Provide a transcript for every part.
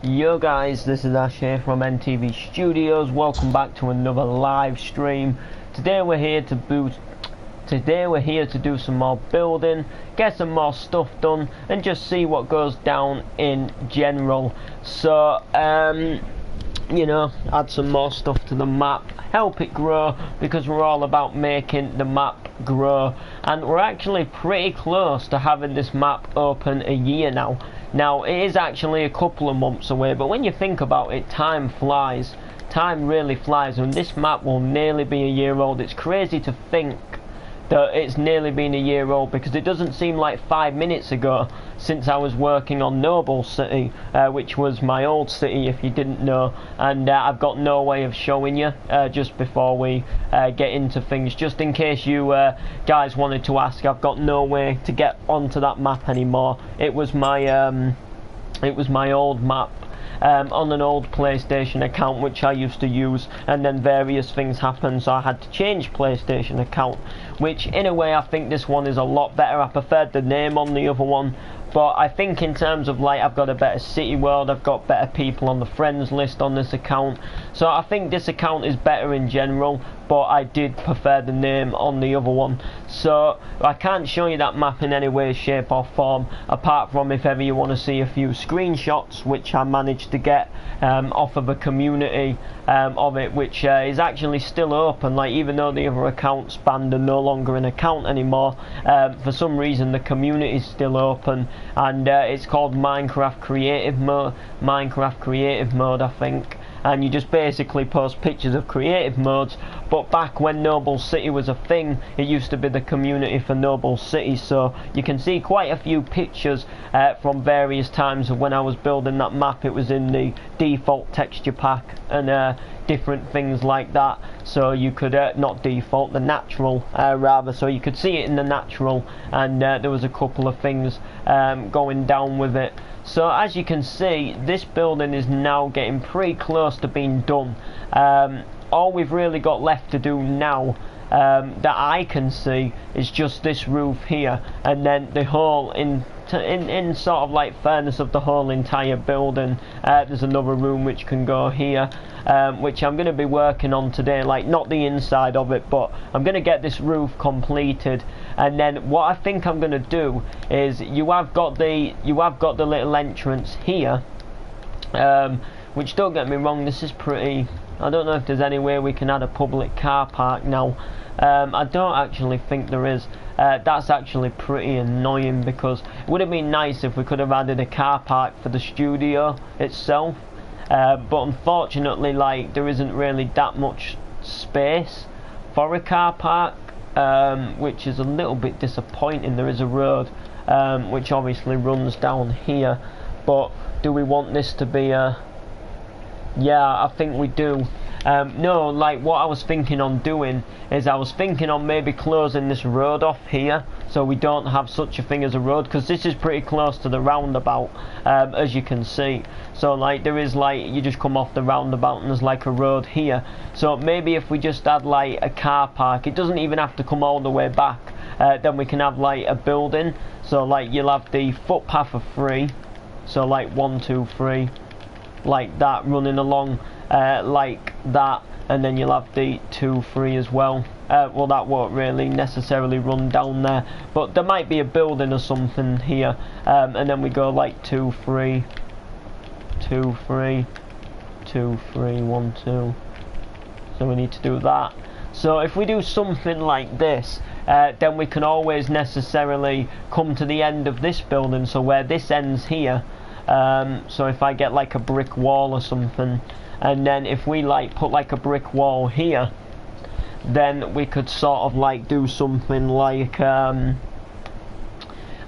Yo guys, this is Ash here from NTV Studios. Welcome back to another live stream. Today we're here to do some more building, get some more stuff done, and just see what goes down in general. So, you know, add some more stuff to the map, help it grow, because we're all about making the map grow. And we're actually pretty close to having this map open a year now. Now, it is actually a couple of months away, but when you think about it, time flies. Time really flies, and this map will nearly be a year old. It's crazy to think that it's nearly been a year old, because it doesn't seem like 5 minutes ago since I was working on Noble City, which was my old city if you didn't know, and I've got no way of showing you just before we get into things, just in case you guys wanted to ask. I've got no way to get onto that map anymore. It was my old map on an old PlayStation account which I used to use, and then various things happened, so I had to change PlayStation account, which in a way I think this one is a lot better. I preferred the name on the other one, but I think in terms of like, I've got a better city world, I've got better people on the friends list on this account, so I think this account is better in general, but I did prefer the name on the other one. So I can't show you that map in any way, shape or form, apart from if ever you want to see a few screenshots which I managed to get off of a community of it, which is actually still open. Like, even though the other accounts banned and no longer an account anymore, for some reason the community is still open, and it's called Minecraft Creative Mode, I think. And you just basically post pictures of creative modes. But back when Noble City was a thing, it used to be the community for Noble City, so you can see quite a few pictures from various times of when I was building that map. It was in the default texture pack and different things like that, so you could not default, the natural rather, so you could see it in the natural, and there was a couple of things going down with it. So as you can see, this building is now getting pretty close to being done. All we've really got left to do now, that I can see, is just this roof here, and then the whole in sort of like fairness of the whole entire building, there's another room which can go here, which I'm going to be working on today, like not the inside of it, but I'm going to get this roof completed. And then what I think I'm going to do is, you have got the little entrance here, which, don't get me wrong, this is pretty, I don't know if there's any way we can add a public car park now. I don't actually think there is. That's actually pretty annoying, because it would have been nice if we could have added a car park for the studio itself, but unfortunately, like, there isn't really that much space for a car park, which is a little bit disappointing. There is a road which obviously runs down here, but do we want this to be a... Yeah, I think we do. No, like, what I was thinking on doing is, I was thinking on maybe closing this road off here, so we don't have such a thing as a road, because this is pretty close to the roundabout, as you can see. So like, there is, like, you just come off the roundabout and there's like a road here. So maybe if we just add like a car park, it doesn't even have to come all the way back, then we can have like a building. So like, you'll have the footpath of 3, so like 1, 2, 3, like that, running along like that, and then you'll have the 2, 3 as well. Well, that won't really necessarily run down there, but there might be a building or something here, and then we go like 2, 3, 2, 3, 2, 3, 1, 2. So we need to do that. So if we do something like this, then we can always necessarily come to the end of this building, so where this ends here. So if I get like a brick wall or something, and then if we like put like a brick wall here, then we could sort of like do something like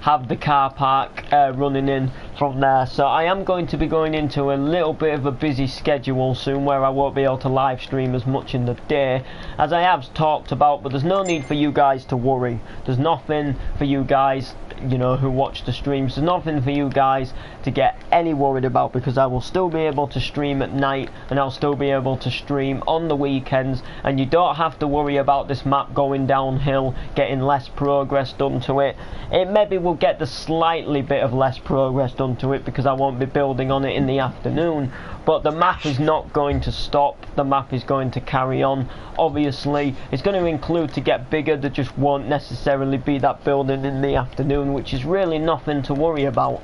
have the car park running in from there. So I am going to be going into a little bit of a busy schedule soon, where I won't be able to live stream as much in the day as I have talked about, but there's no need for you guys to worry. There's nothing for you guys you know, who watch the streams. There's nothing for you guys to get any worried about, because I will still be able to stream at night, and I'll still be able to stream on the weekends, and you don't have to worry about this map going downhill, getting less progress done to it. It maybe will get the slightly bit of less progress done to it because I won't be building on it in the afternoon, but the map is not going to stop. The map is going to carry on. Obviously it's going to include to get bigger. There just won't necessarily be that building in the afternoon, which is really nothing to worry about.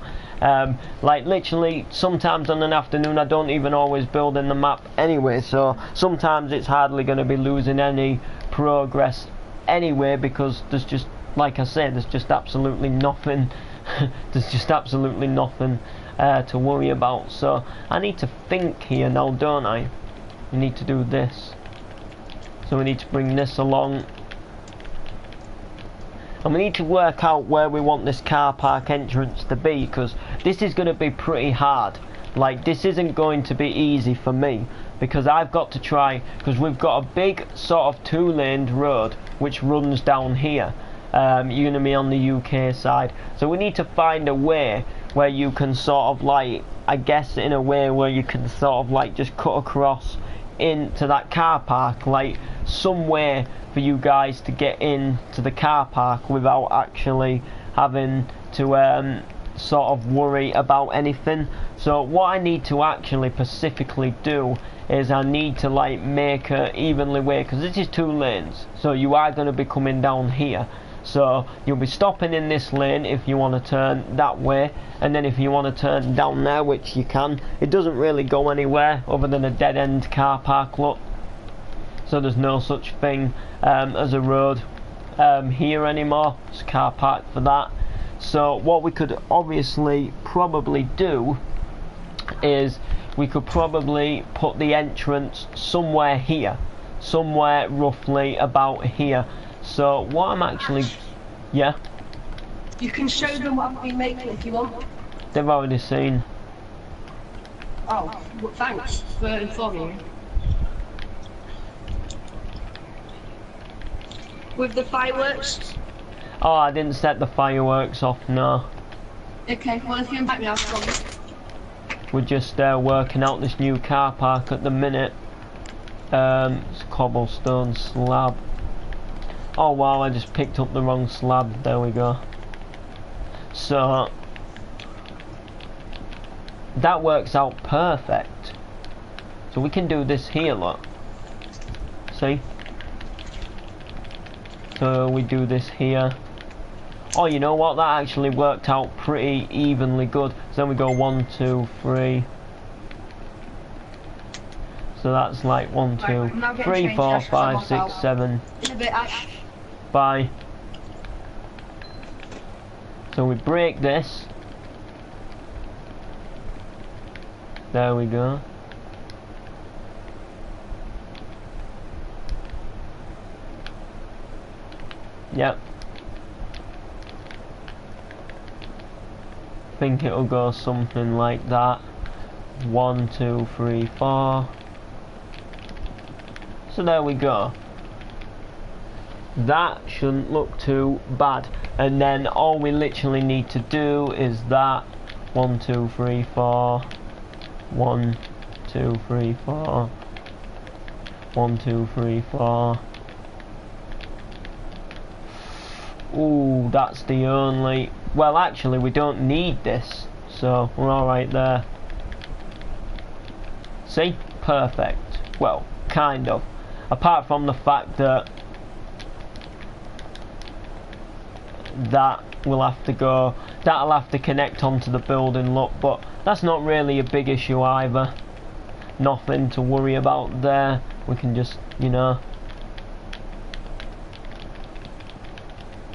Like literally sometimes on an afternoon I don't even always build in the map anyway, so sometimes it's hardly going to be losing any progress anyway, because there's just, like I said, there's just absolutely nothing there's just absolutely nothing to worry about. So I need to think here now, don't I? We need to do this, so we need to bring this along, and we need to work out where we want this car park entrance to be, because this is going to be pretty hard. Like, this isn't going to be easy for me, because I've got to try, because we've got a big sort of two-laned road which runs down here. You're going to be on the UK side, so we need to find a way where you can sort of like, I guess in a way where you can sort of like just cut across into that car park, like somewhere for you guys to get into the car park without actually having to sort of worry about anything. So what I need to actually specifically do is I need to like make a evenly way, because this is two lanes, so you are going to be coming down here. So you'll be stopping in this lane if you want to turn that way, and then if you want to turn down there, which you can, it doesn't really go anywhere other than a dead end car park, look. So there's no such thing as a road here anymore. It's a car park for that. So what we could obviously probably do is we could probably put the entrance somewhere here, somewhere roughly about here. So what I'm actually, yeah? You can show them what I've been making if you want. They've already seen. Oh, well, thanks for informing me. With the fireworks? Oh, I didn't set the fireworks off, no. Okay, well if you invite me, I'll come. We're just working out this new car park at the minute. It's a cobblestone slab. Oh wow, I just picked up the wrong slab. There we go. So that works out perfect. So we can do this here, look. See? So we do this here. Oh, you know what? That actually worked out pretty evenly good. So then we go 1, 2, 3. So that's like 1, 2, 3, 4, 5, 6, 7. In a bit, Ash. Bye. So we break this. There we go. Yep. I think it'll go something like that. 1, 2, 3, 4. So there we go. That shouldn't look too bad. And then all we literally need to do is that 1, 2, 3, 4. 1, 2, 3, 4. 1, 2, 3, 4. Ooh, that's the only... Well, actually, we don't need this, so we're alright there. See? Perfect. Well, kind of. Apart from the fact that that will have to go, that'll have to connect onto the building, look, but that's not really a big issue either. Nothing to worry about there. We can just, you know.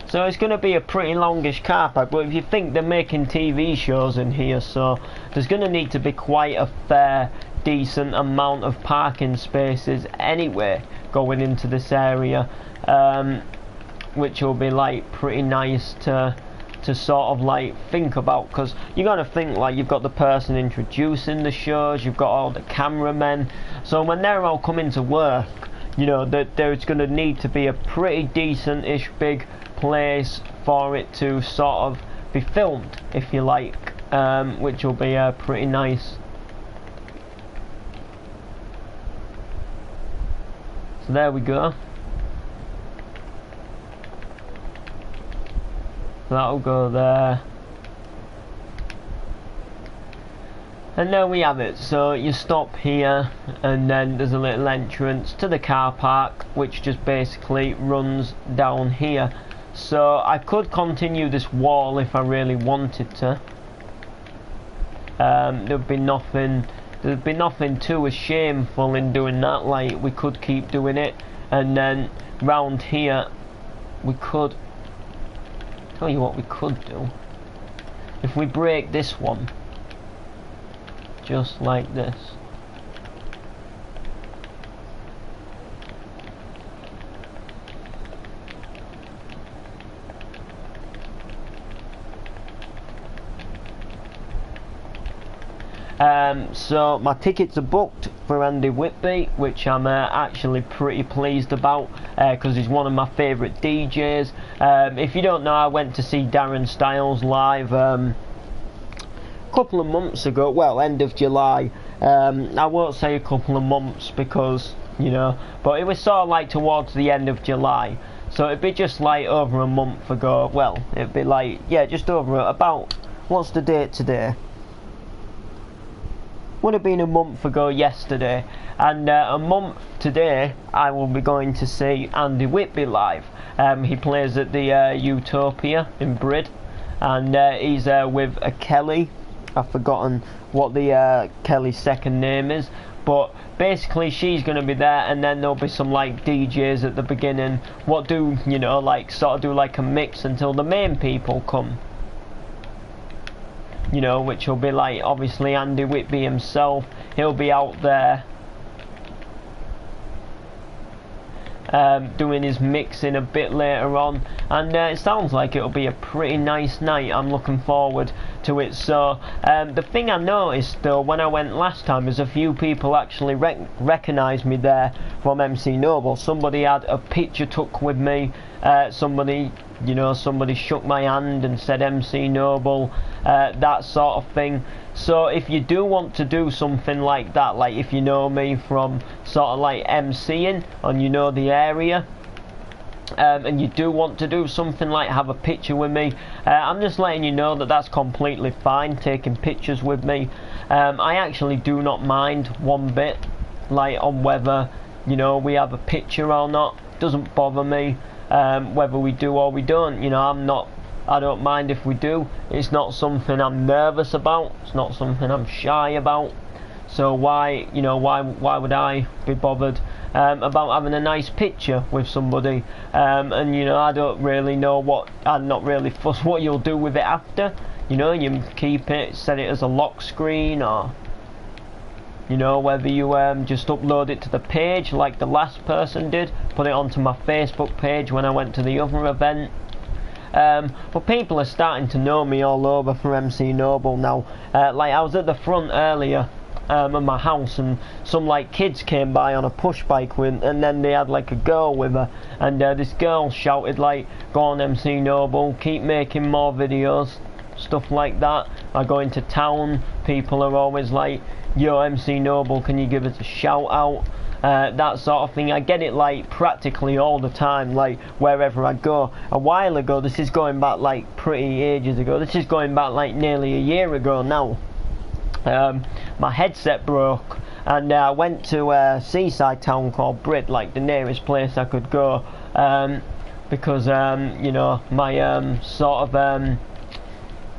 So it's going to be a pretty longish car park, but if you think they're making TV shows in here, so there's going to need to be quite a fair, decent amount of parking spaces anyway going into this area, which will be like pretty nice to sort of like think about, because you got to think like you've got the person introducing the shows, you've got all the cameramen, so when they're all coming to work, you know, that there's going to need to be a pretty decent-ish big place for it to sort of be filmed, if you like, which will be pretty nice. So there we go. So that'll go there. And there we have it. So you stop here, and then there's a little entrance to the car park, which just basically runs down here. So I could continue this wall if I really wanted to. There'd be nothing too shameful in doing that. Like, we could keep doing it, and then round here we could, tell you what we could do, if we break this one just like this. So my tickets are booked for Andy Whitby, which I'm actually pretty pleased about, because he's one of my favourite DJs. If you don't know, I went to see Darren Styles live a couple of months ago, well, end of July. I won't say a couple of months because, you know, but it was sort of like towards the end of July. So it'd be just like over a month ago. Well, it'd be like, yeah, just over about, what's the date today? Would have been a month ago yesterday, and a month today I will be going to see Andy Whitby live. He plays at the Utopia in Brid, and he's with a Kelly. I've forgotten what the Kelly's second name is, but basically she's going to be there, and then there'll be some like DJs at the beginning what do, you know, like sort of do like a mix until the main people come. You know, which will be like obviously Andy Whitby himself. He'll be out there doing his mixing a bit later on, and it sounds like it'll be a pretty nice night. I'm looking forward to it. So the thing I noticed though when I went last time is a few people actually recognised me there from MC Noble. Somebody had a picture took with me, somebody shook my hand and said MC Noble, that sort of thing. So if you do want to do something like that, like if you know me from sort of like MCing and you know the area, and you do want to do something like have a picture with me, I'm just letting you know that that's completely fine, taking pictures with me. I actually do not mind one bit, like on whether, you know, we have a picture or not. Doesn't bother me. Whether we do or we don't, you know, I don't mind if we do. It's not something I'm nervous about. It's not something I'm shy about. So why would I be bothered about having a nice picture with somebody? And you know, I don't really know I'm not really fussed what you'll do with it after. You know, you keep it, set it as a lock screen, or you know, whether you just upload it to the page like the last person did, put it onto my Facebook page when I went to the other event. But people are starting to know me all over for MC Noble now. Like I was at the front earlier of my house, and some like kids came by on a push bike and then they had like a girl with her, and this girl shouted like, "Go on MC Noble, keep making more videos," stuff like that. I go into town, people are always like, "Yo MC Noble, can you give us a shout out?" That sort of thing. I get it like practically all the time, like wherever I go. A while ago, this is going back like pretty ages ago, this is going back like nearly a year ago now, my headset broke, and I went to a seaside town called Brid, like the nearest place I could go, because you know, my sort of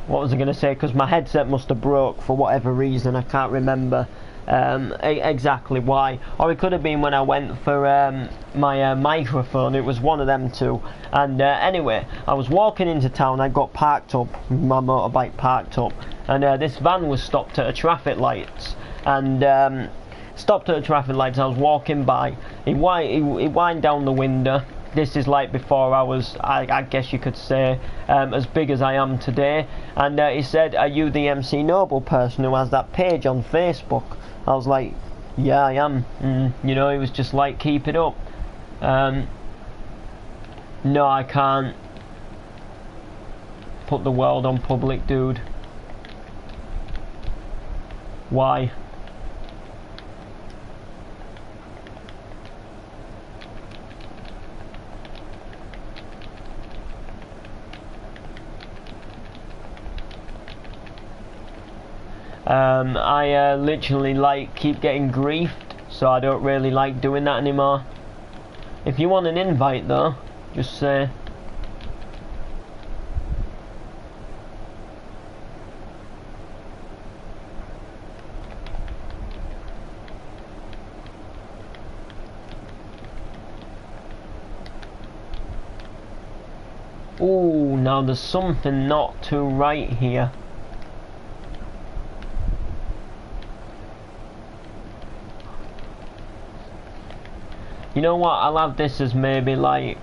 what was I going to say, because my headset must have broke for whatever reason. I can't remember exactly why, or it could have been when I went for my microphone. It was one of them two. And anyway, I was walking into town. I got parked up, my motorbike parked up, and this van was stopped at a traffic lights, and stopped at a traffic lights. I was walking by, he wind down the window. This is like before I was, I guess you could say, as big as I am today. And he said, "Are you the MC Noble person who has that page on Facebook?" I was like, "Yeah, I am." You know, he was just like, "Keep it up." No, I can't put the world on public, dude. Why? I literally like keep getting griefed, so I don't really like doing that anymore. If you want an invite though, just say. Ooh, now there's something not too right here. You know what, I'll have this as maybe like...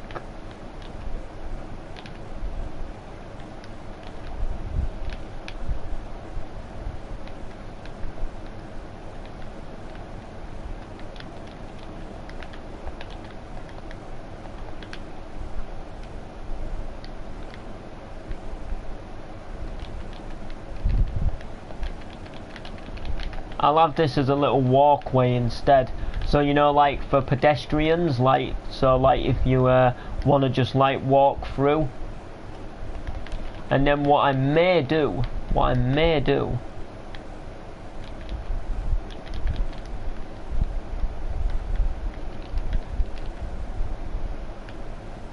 I'll have this as a little walkway instead. So you know, like for pedestrians, like so, like if you want to just like walk through, and then what I may do,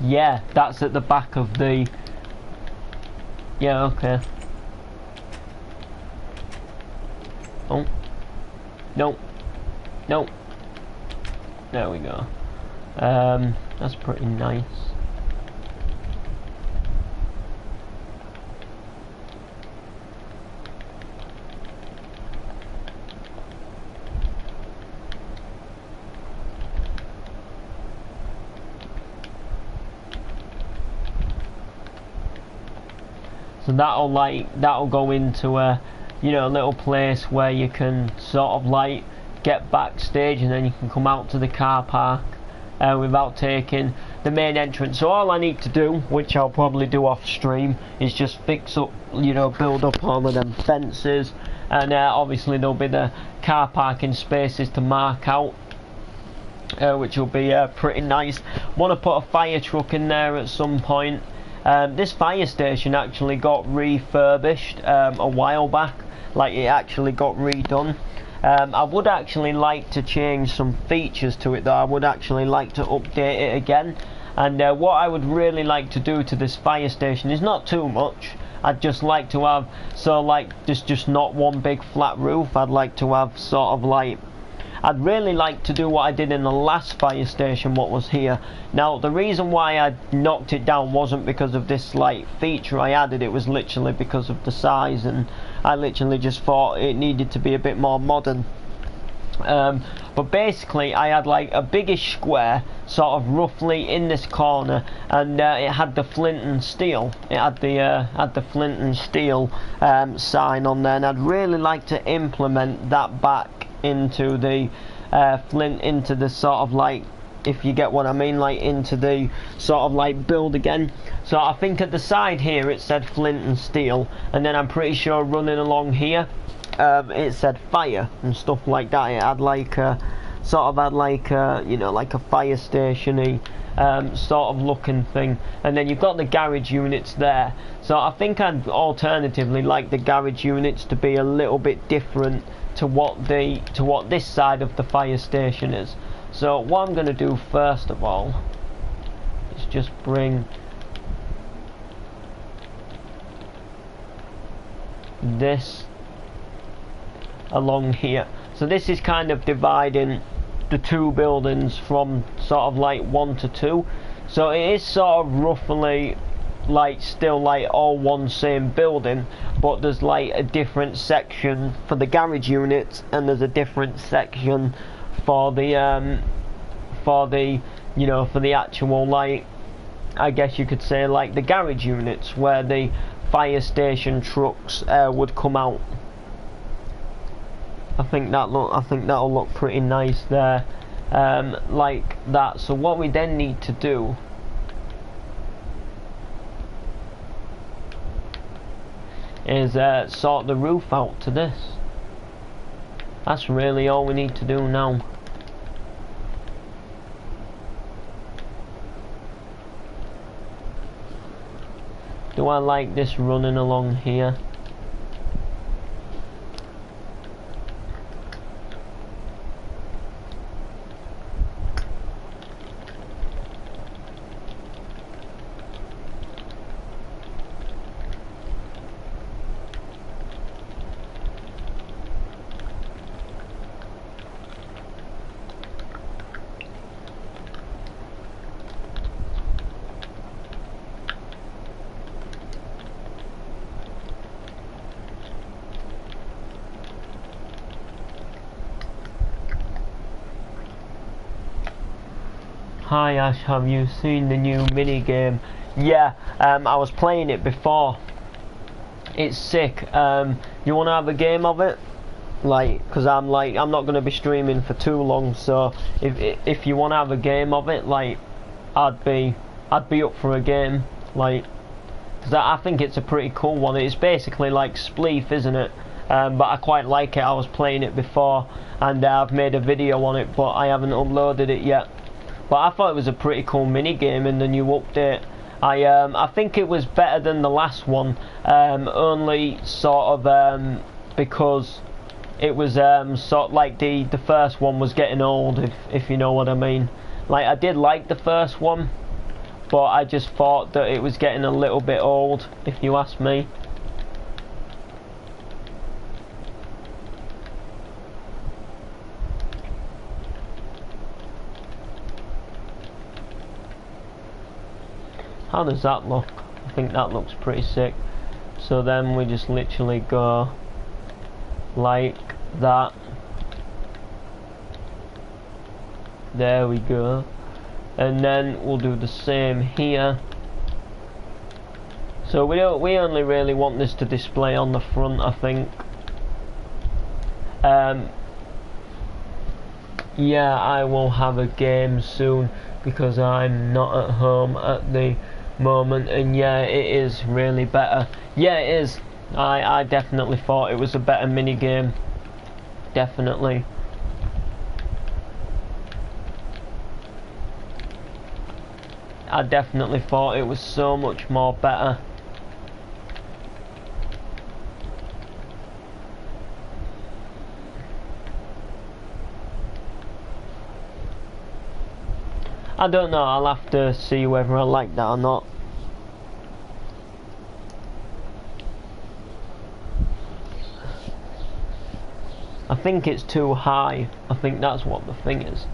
yeah, that's at the back of the. Yeah, okay. Oh, no, no. There we go. That's pretty nice. So that'll go into a, you know, a little place where you can sort of like get backstage, and then you can come out to the car park without taking the main entrance. So all I need to do, which I'll probably do off stream, is just fix up, you know, build up all of them fences, and obviously there'll be the car parking spaces to mark out, which will be pretty nice. Want to put a fire truck in there at some point. This fire station actually got refurbished a while back, like it actually got redone. I would actually like to change some features to it though. I would actually like to update it again, and what I would really like to do to this fire station is not too much. I'd just like to have, so like just not one big flat roof. I'd like to have sort of like, I'd really like to do what I did in the last fire station, what was here. Now the reason why I knocked it down wasn't because of this like feature I added, it was literally because of the size, and I literally just thought it needed to be a bit more modern. But basically I had like a biggish square sort of roughly in this corner, and it had the flint and steel. It had the flint and steel sign on there, and I'd really like to implement that back into the flint, into the sort of like, if you get what I mean, like into the sort of like build again. So I think at the side here it said flint and steel, and then I'm pretty sure running along here it said fire and stuff like that. It had like a sort of had like a, you know, like a fire station-y sort of looking thing, and then you've got the garage units there. So I think I'd alternatively like the garage units to be a little bit different to what this side of the fire station is. So what I'm going to do first of all is just bring this along here. So this is kind of dividing the two buildings from sort of like 1 to 2. So it is sort of roughly like still like all one same building, but there's like a different section for the garage units, and there's a different section for the you know, for the actual, like, I guess you could say like the garage units where the fire station trucks would come out. I think that'll look pretty nice there, like that. So what we then need to do is sort the roof out to this. That's really all we need to do now. Do I like this running along here? Hi Ash, have you seen the new mini game? Yeah, I was playing it before. It's sick. You want to have a game of it? Like, cause I'm not gonna be streaming for too long. So if you want to have a game of it, like, I'd be up for a game. Like, cause I think it's a pretty cool one. It's basically like Spleef, isn't it? But I quite like it. I was playing it before, and I've made a video on it, but I haven't uploaded it yet. But I thought it was a pretty cool mini game in the new update. I think it was better than the last one, only sort of because it was sort of like the first one was getting old, if you know what I mean. Like, I did like the first one, but I just thought that it was getting a little bit old, if you ask me. How does that look? I think that looks pretty sick. So then we just literally go like that. There we go. And then we'll do the same here. So we only really want this to display on the front, I think. Yeah, I will have a game soon because I'm not at home at the moment, and yeah, it is really better. Yeah, it is. I definitely thought it was a better mini game. Definitely. I definitely thought it was so much more better. I don't know, I'll have to see whether I like that or not. I think it's too high. I think that's what the thing is.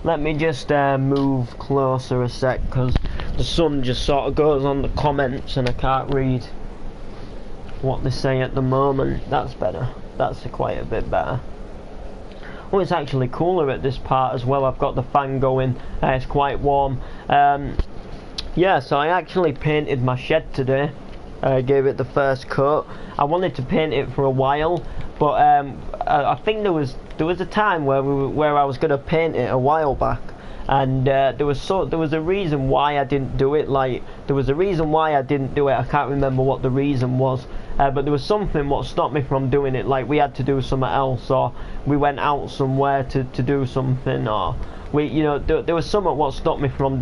Let me just move closer a sec, because the sun just sort of goes on the comments and I can't read what they say at the moment. That's better. That's quite a bit better. Oh, it's actually cooler at this part as well. I've got the fan going. It's quite warm. Yeah, so I actually painted my shed today. I gave it the first coat. I wanted to paint it for a while, but I think there was a time where I was going to paint it a while back, and there was a reason why I didn't do it. Like, there was a reason why I didn't do it. I can't remember what the reason was, but there was something what stopped me from doing it. Like, we had to do something else, or we went out somewhere to do something, or there was something what stopped me from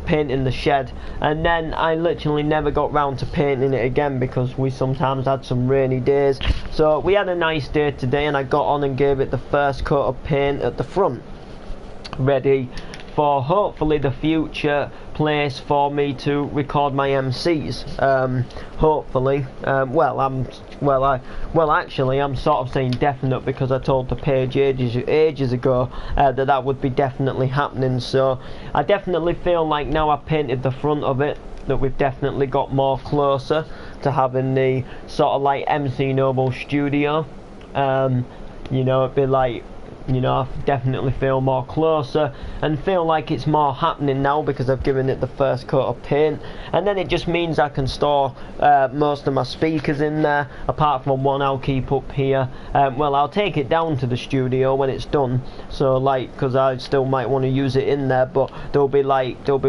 painting the shed, and then I literally never got round to painting it again because we sometimes had some rainy days. So we had a nice day today, and I got on and gave it the first coat of paint at the front, ready for hopefully the future place for me to record my MCs. Hopefully, actually, I'm sort of saying definite because I told the page ages ago that would be definitely happening. So I definitely feel like now I've painted the front of it that we've definitely got more closer to having the sort of like MC Noble studio. It'd be like, you know, I definitely feel more closer and feel like it's more happening now because I've given it the first coat of paint. And then it just means I can store most of my speakers in there, apart from one I'll keep up here. Well, I'll take it down to the studio when it's done, so like, because I still might want to use it in there, but there'll be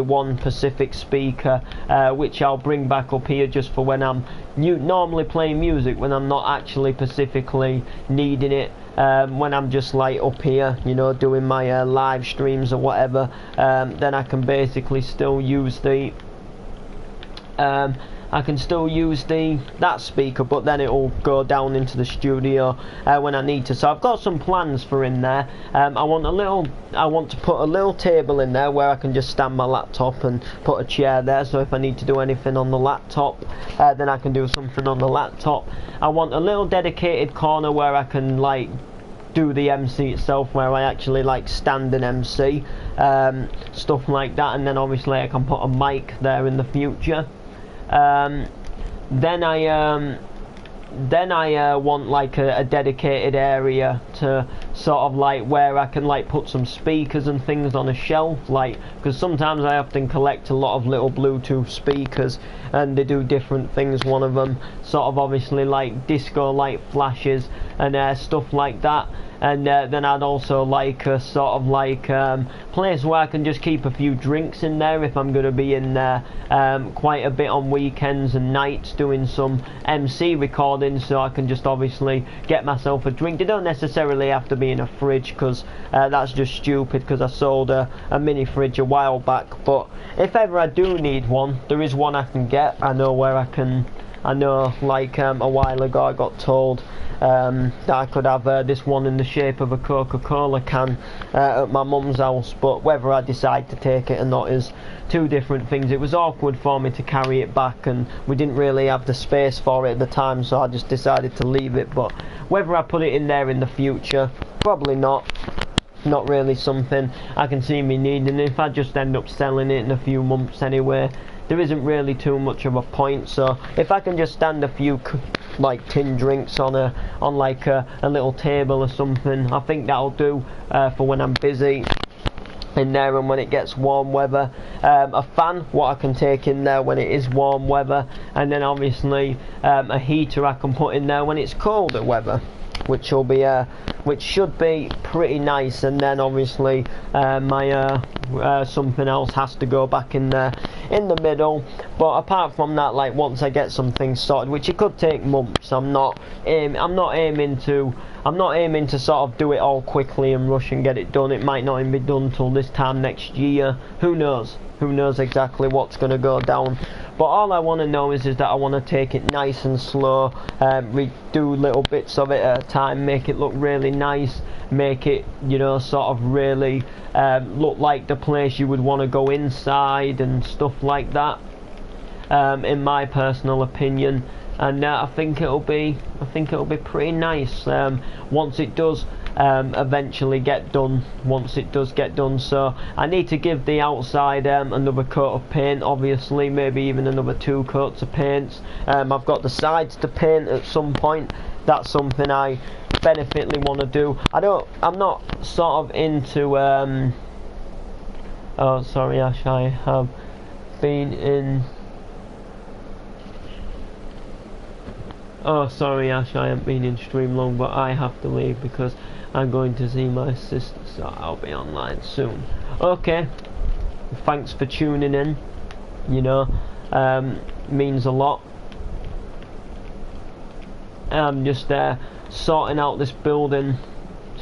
one Pacific speaker which I'll bring back up here just for when I'm normally playing music, when I'm not actually specifically needing it. When I'm just like up here, you know, doing my live streams or whatever, then I can basically still use the that speaker, but then it'll go down into the studio when I need to. So I've got some plans for in there. I want to put a little table in there where I can just stand my laptop and put a chair there, so if I need to do anything on the laptop, then I can do something on the laptop. I want a little dedicated corner where I can like do the MC itself, where I actually like stand and MC, stuff like that. And then obviously I can put a mic there in the future. Then I want like a dedicated area to sort of like where I can like put some speakers and things on a shelf, like, because sometimes I often collect a lot of little Bluetooth speakers and they do different things. One of them sort of obviously like disco light flashes and stuff like that. And then I'd also like a sort of like place where I can just keep a few drinks in there if I'm going to be in there quite a bit on weekends and nights doing some MC recordings, so I can just obviously get myself a drink. They don't necessarily have to be in a fridge, because that's just stupid, because I sold a mini fridge a while back. But if ever I do need one, there is one I can get. I know where I can. I know like a while ago I got told that I could have this one in the shape of a Coca-Cola can at my mum's house, but whether I decide to take it or not is two different things. It was awkward for me to carry it back, and we didn't really have the space for it at the time, so I just decided to leave it. But whether I put it in there in the future, probably not. Not really something I can see me needing. If I just end up selling it in a few months anyway, there isn't really too much of a point. So if I can just stand a few like tin drinks on like a little table or something, I think that'll do for when I'm busy in there and when it gets warm weather. A fan, what I can take in there when it is warm weather, and then obviously a heater I can put in there when it's colder weather, which should be pretty nice. And then obviously my something else has to go back in there in the middle. But apart from that, like, once I get some things sorted, which it could take months, I'm not aiming to sort of do it all quickly and rush and get it done. It might not even be done till this time next year. Who knows exactly what's going to go down. But all I want to know is that I want to take it nice and slow, do little bits of it at a time, make it look really nice, make it, you know, sort of really look like the place you would want to go inside and stuff like that, in my personal opinion. And I think it'll be pretty nice once it does eventually get done. So I need to give the outside another coat of paint, obviously, maybe even another 2 coats of paint. I've got the sides to paint at some point. That's something I definitely want to do. I'm not sort of into oh sorry Ash, I have been in. Oh, sorry Ash, I haven't been in stream long, but I have to leave because I'm going to see my sister, so I'll be online soon. Okay, thanks for tuning in, you know, means a lot. I'm just sorting out this building,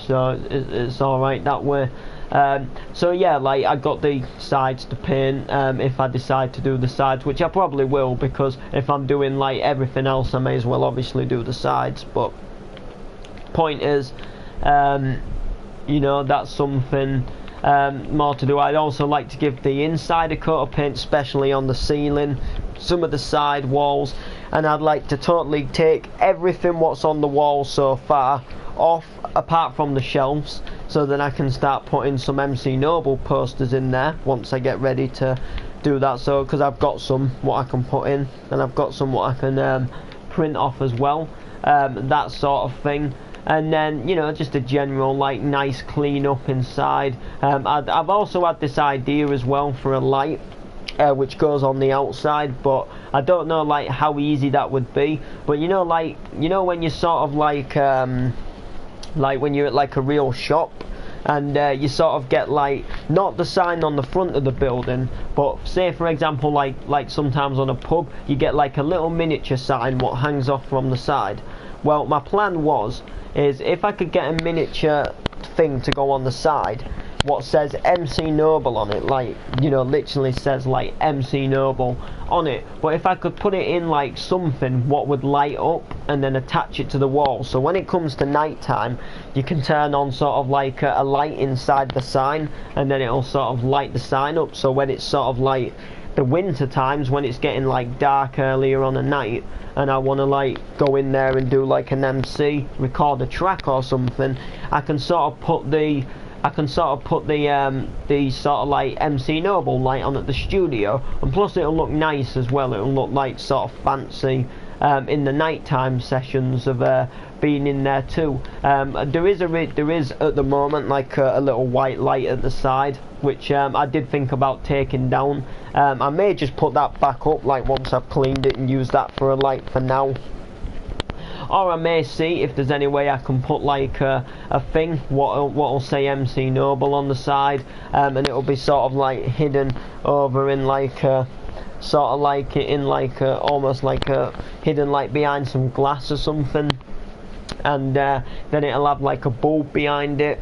so it's alright that way. So yeah, like, I got the sides to paint if I decide to do the sides, which I probably will, because if I'm doing like everything else I may as well obviously do the sides. But point is, you know, that's something more to do. I'd also like to give the inside a coat of paint, especially on the ceiling, some of the side walls, and I'd like to totally take everything what's on the wall so far off, apart from the shelves, so then I can start putting some MC Noble posters in there once I get ready to do that. So, because I've got some what I can put in, and I've got some what I can print off as well, that sort of thing. and then, you know, just a general like nice clean up inside. I've also had this idea as well for a light, which goes on the outside, but I don't know like how easy that would be. But you know, like, you know, when you're sort of like when you're at like a real shop, and you sort of get like not the sign on the front of the building, but say for example like sometimes on a pub you get like a little miniature sign what hangs off from the side. Well, my plan is if I could get a miniature thing to go on the side what says MC Noble on it, like, you know, literally says like MC Noble on it, but if I could put it in like something what would light up and then attach it to the wall, so when it comes to night time you can turn on sort of like a light inside the sign, and then it'll sort of light the sign up, so when it's sort of like the winter times when it's getting like dark earlier on a night and I want to like go in there and do like an MC, record a track or something, I can sort of put the sort of like MC Noble light on at the studio, and plus it'll look nice as well. It'll look like sort of fancy in the nighttime sessions of being in there too. There is at the moment like a little white light at the side, which I did think about taking down. I may just put that back up like once I've cleaned it and use that for a light for now. Or I may see if there's any way I can put like a thing what'll say MC Noble on the side, and it'll be sort of like hidden over in like sort of like in like almost like hidden like behind some glass or something, and then it'll have like a bulb behind it,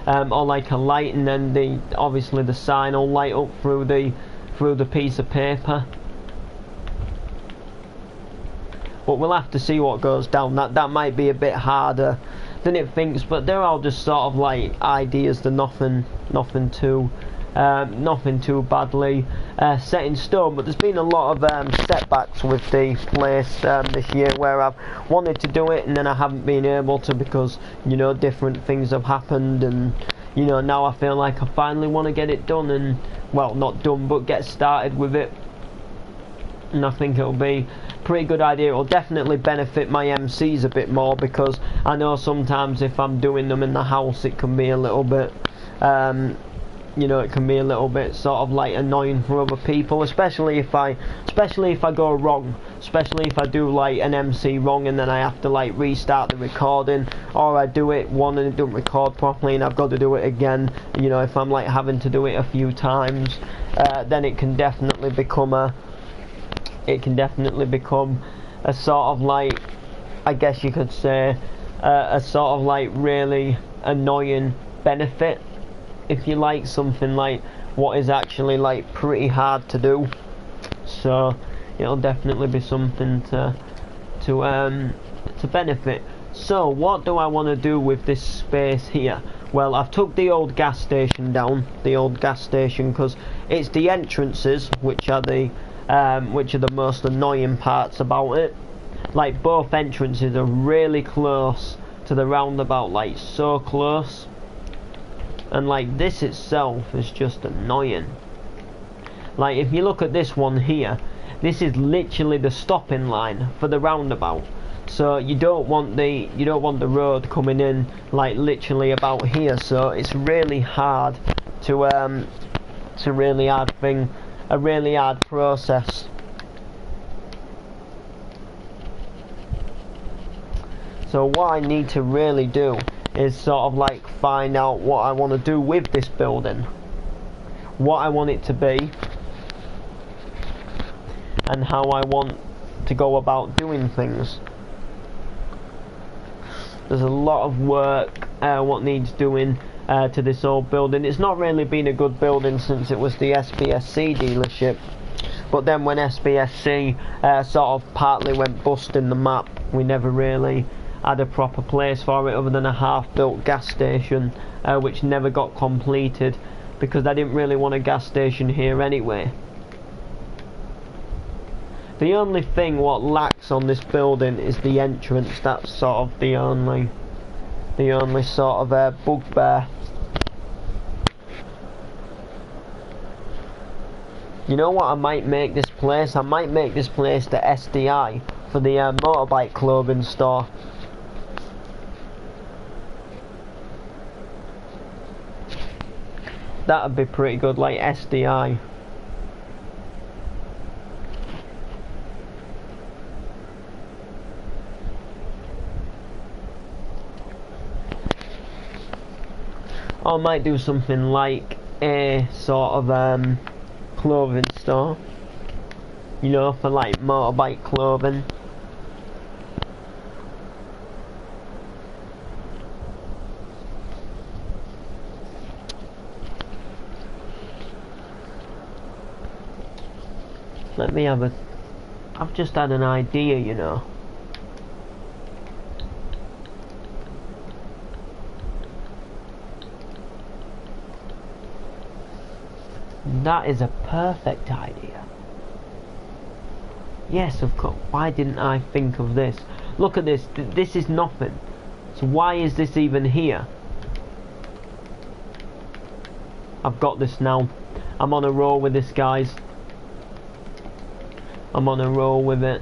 or like a light, and then obviously the sign will light up through the piece of paper. But we'll have to see what goes down. That might be a bit harder than it thinks, but they're all just sort of like ideas. They're nothing too badly set in stone. But there's been a lot of setbacks with the place this year where I've wanted to do it and then I haven't been able to because, you know, different things have happened, and you know, now I feel like I finally want to get it done, and well, not done but get started with it. And I think it'll be a pretty good idea. It'll definitely benefit my MCs a bit more, because I know sometimes if I'm doing them in the house it can be a little bit you know, it can be a little bit sort of like annoying for other people, especially if I go wrong, especially if I do like an MC wrong and then I have to like restart the recording, or I do it one and it doesn't record properly and I've got to do it again. You know, if I'm like having to do it a few times, then it can definitely become a sort of like, I guess you could say, a sort of like really annoying benefit, if you like, something like what is actually like pretty hard to do. So it'll definitely be something to benefit. So what do I want to do with this space here? Well, I've took the old gas station down, because it's the entrances which are the most annoying parts about it. Like, both entrances are really close to the roundabout, like so close, and like this itself is just annoying. Like, if you look at this one here, this is literally the stopping line for the roundabout, so you don't want the road coming in like literally about here, so it's really hard it's a really hard process. So what I need to really do is sort of like find out what I want to do with this building, what I want it to be, and how I want to go about doing things. There's a lot of work what needs doing to this old building. It's not really been a good building since it was the SBSC dealership, but then when SBSC sort of partly went bust in the map, we never really had a proper place for it other than a half-built gas station, which never got completed because I didn't really want a gas station here anyway. The only thing what lacks on this building is the entrance. That's sort of the only sort of bugbear. You know what I might make this place? I might make this place the SDI for the motorbike clothing store. That'd be pretty good, like SDI. Or I might do something like a sort of clothing store, you know, for like motorbike clothing. Let me have a... I've just had an idea, you know. That is a perfect idea. Yes, of course. Why didn't I think of this? Look at this. This is nothing. So why is this even here? I've got this now. I'm on a roll with this, guys. I'm on a roll with it.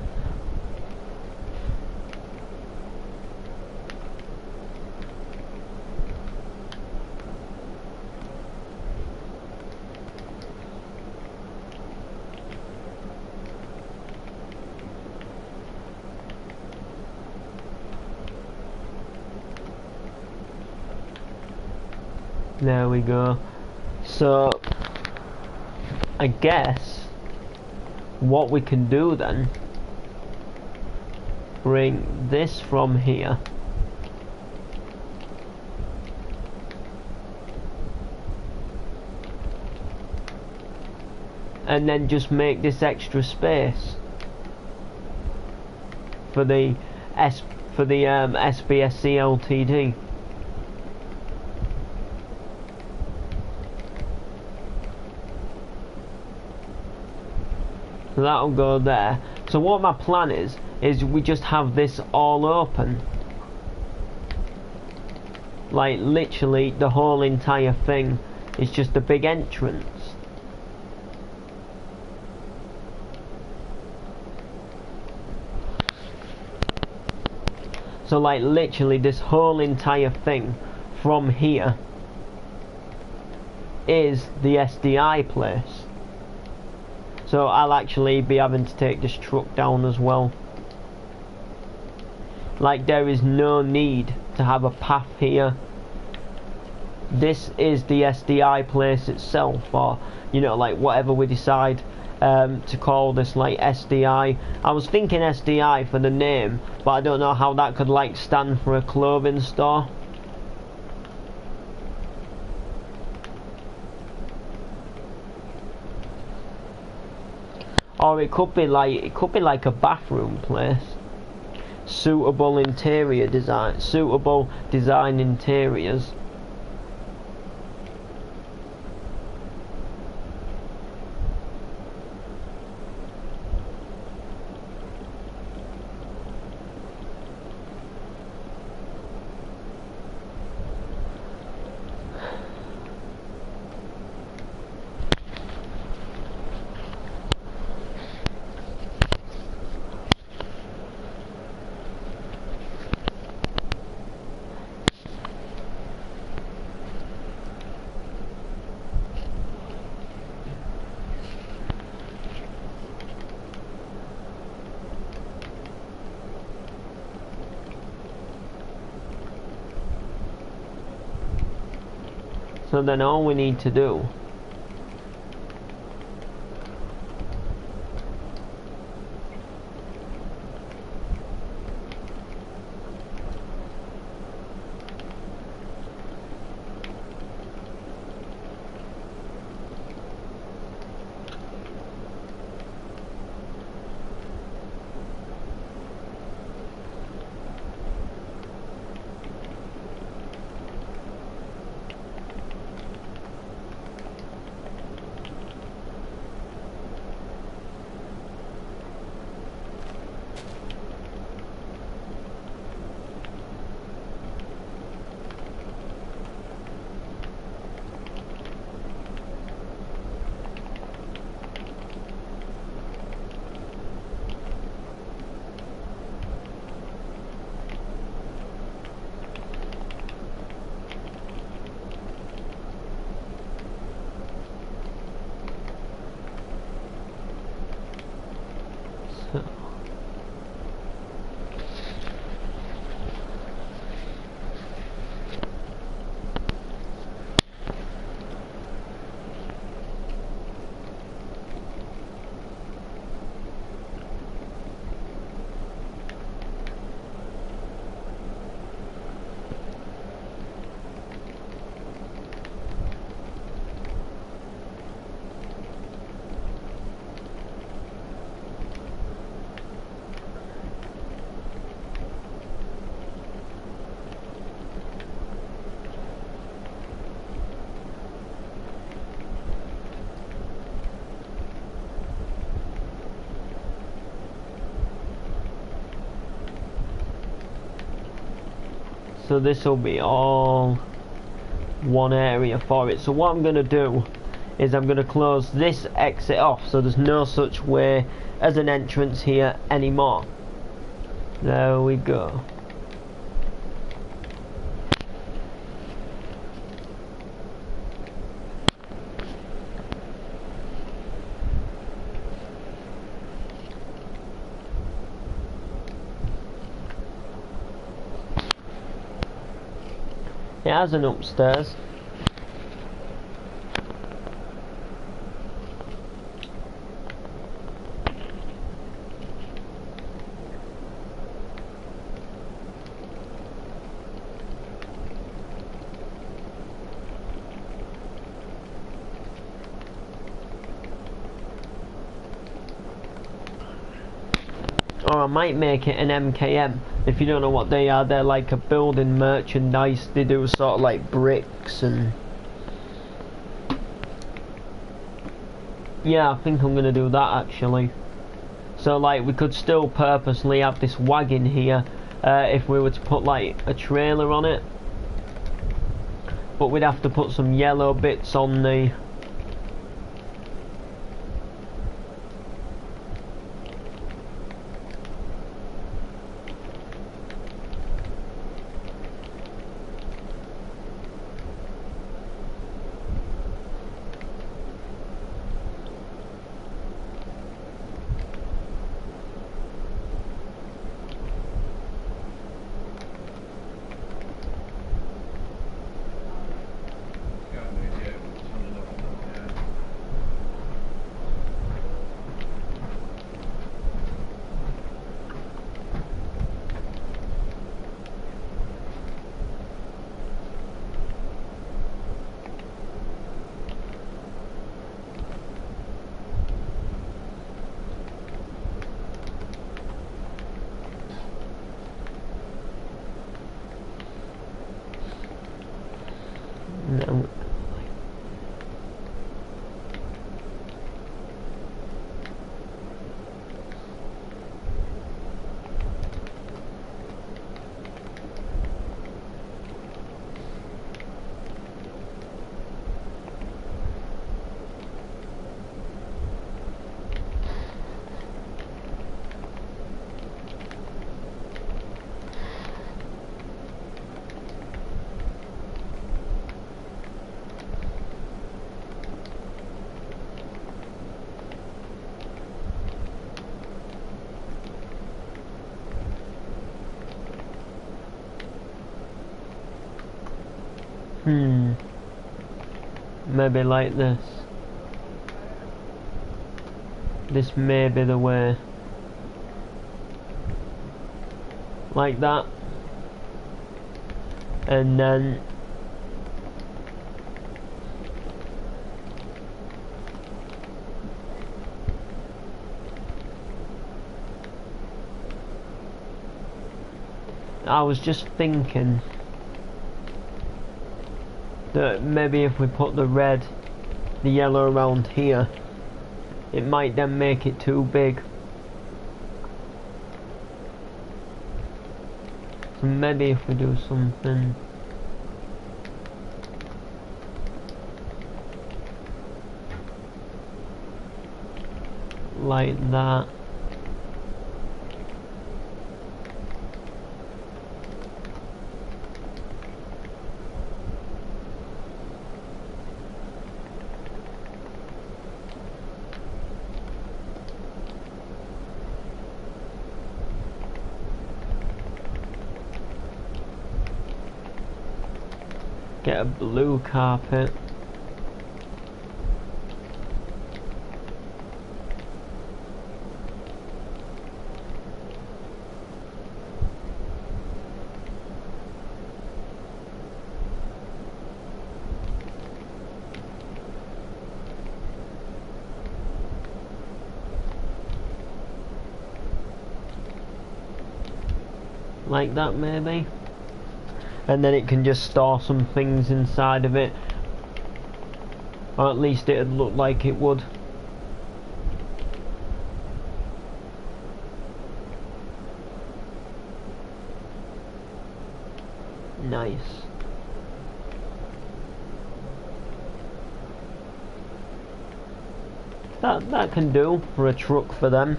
There we go. So I guess what we can do then, bring this from here, and then just make this extra space for the SBSC Ltd. So that'll go there. So what my plan is we just have this all open. Like literally the whole entire thing is just a big entrance. So like literally this whole entire thing from here is the SDI place. So I'll actually be having to take this truck down as well. Like there is no need to have a path here. This is the SDI place itself, or you know, like whatever we decide to call this, like SDI. I was thinking SDI for the name, but I don't know how that could like stand for a clothing store. Or it could be like a bathroom place. Suitable interior design, suitable design interiors. So then all we need to do So. So this will be all one area for it. So what I'm going to do is I'm going to close this exit off so there's no such way as an entrance here anymore. There we go. It has an upstairs. Or I might make it an MKM. If you don't know what they are, they're like a building merchandise. They do sort of like bricks and... Yeah, I think I'm going to do that actually. So like we could still purposely have this wagon here if we were to put like a trailer on it. But we'd have to put some yellow bits on the... No. Maybe like this. This may be the way. Like that. And then I was just thinking that maybe if we put the yellow around here, it might then make it too big. So maybe if we do something like that. Get a blue carpet. Like that maybe, and then it can just store some things inside of it, or at least it'd look like it would. Nice. That can do for a truck for them.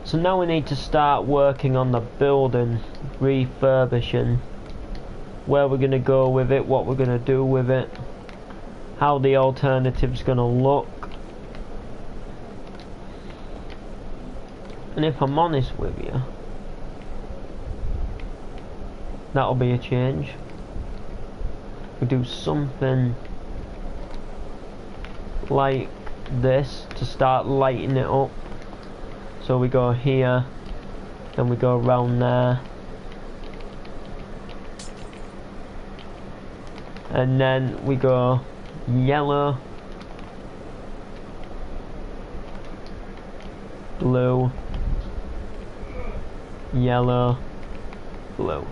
So now we need to start working on the building, refurbishing, where we're going to go with it, what we're going to do with it, how the alternative's going to look. And if I'm honest with you, that'll be a change. We do something like this to start lighting it up. So we go here, then we go around there, and then we go yellow, blue, yellow, blue.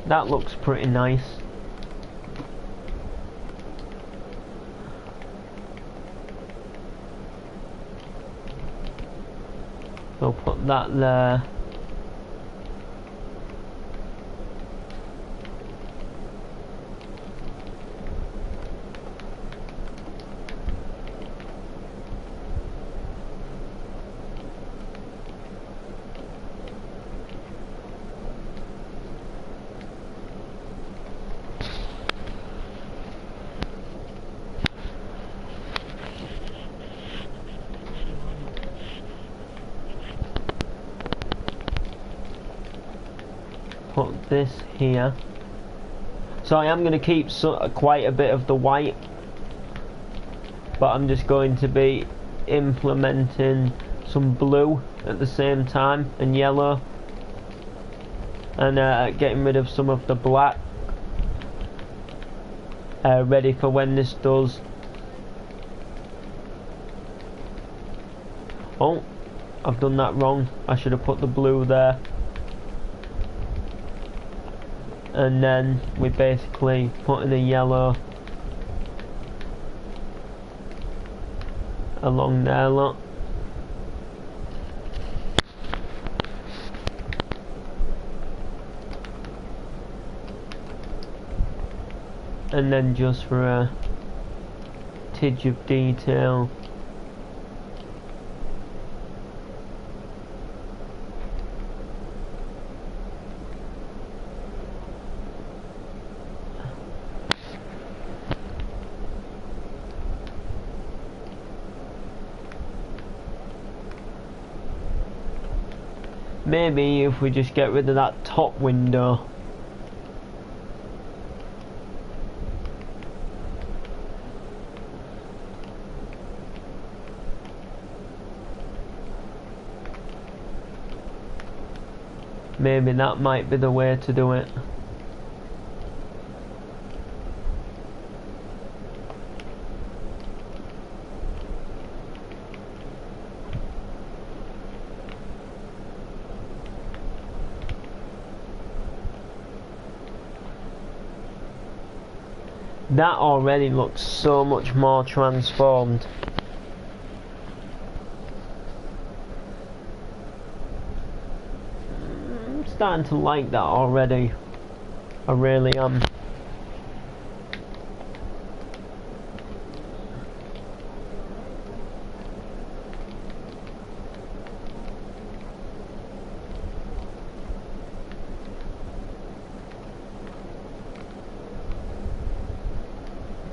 That looks pretty nice. So put that there. Put this here. So I am going to keep quite a bit of the white, but I'm just going to be implementing some blue at the same time, and yellow, and getting rid of some of the black, ready for when this does. Oh, I've done that wrong. I should have put the blue there. And then we basically put in a yellow along there, look. And then just for a tidge of detail, maybe if we just get rid of that top window. Maybe that might be the way to do it. That already looks so much more transformed. I'm starting to like that already. I really am.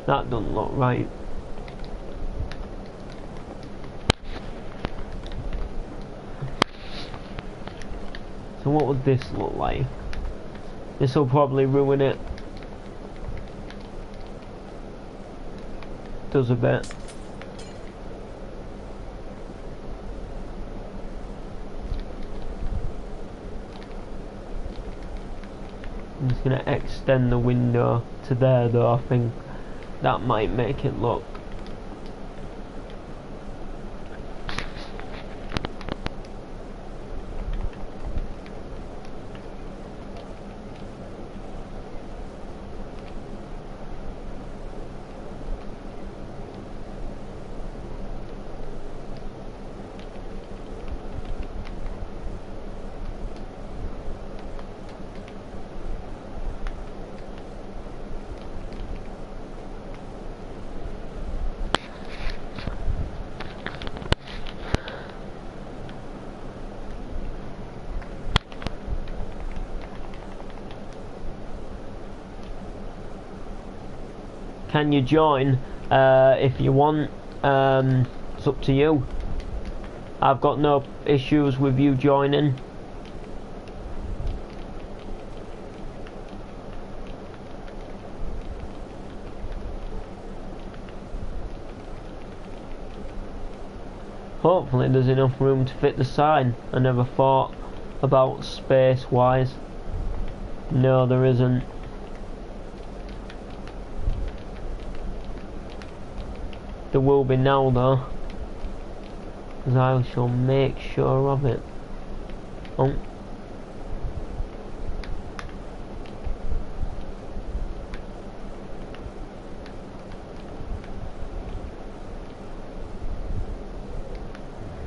That doesn't look right. So what would this look like? This will probably ruin it. Does a bit. I'm just gonna extend the window to there though. I think that might make it look. Can you join? If you want, it's up to you. I've got no issues with you joining. Hopefully there's enough room to fit the sign. I never thought about space wise. No, there isn't. There will be now though, because I shall make sure of it. Oh.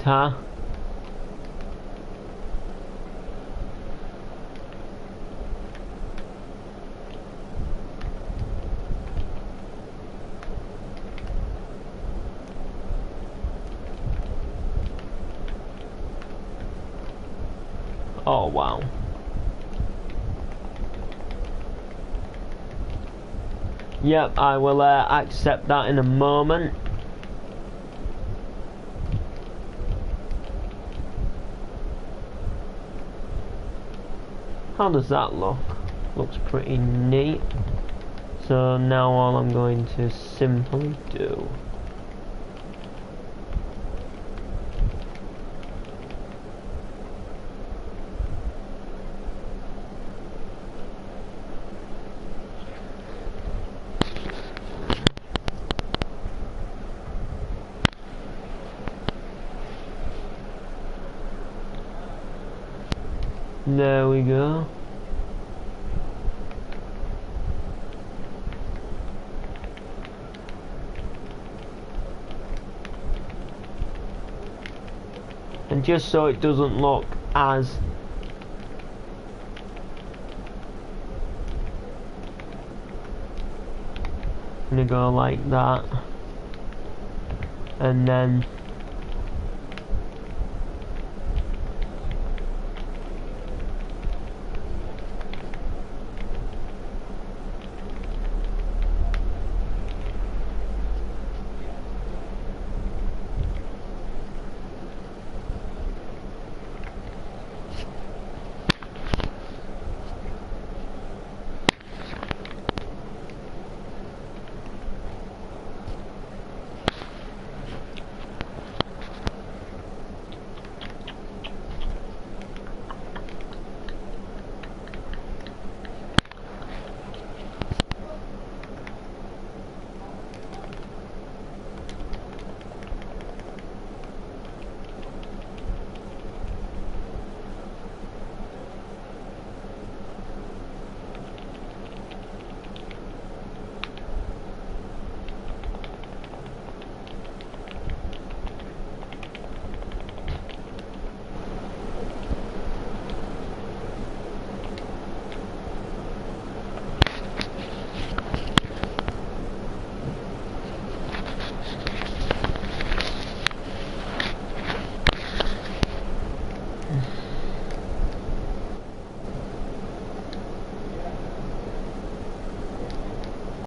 Ta. Oh wow. Yep, I will accept that in a moment. How does that look? Looks pretty neat. So now all I'm going to simply do . There we go. And just so it doesn't look as I'm gonna go like that, and then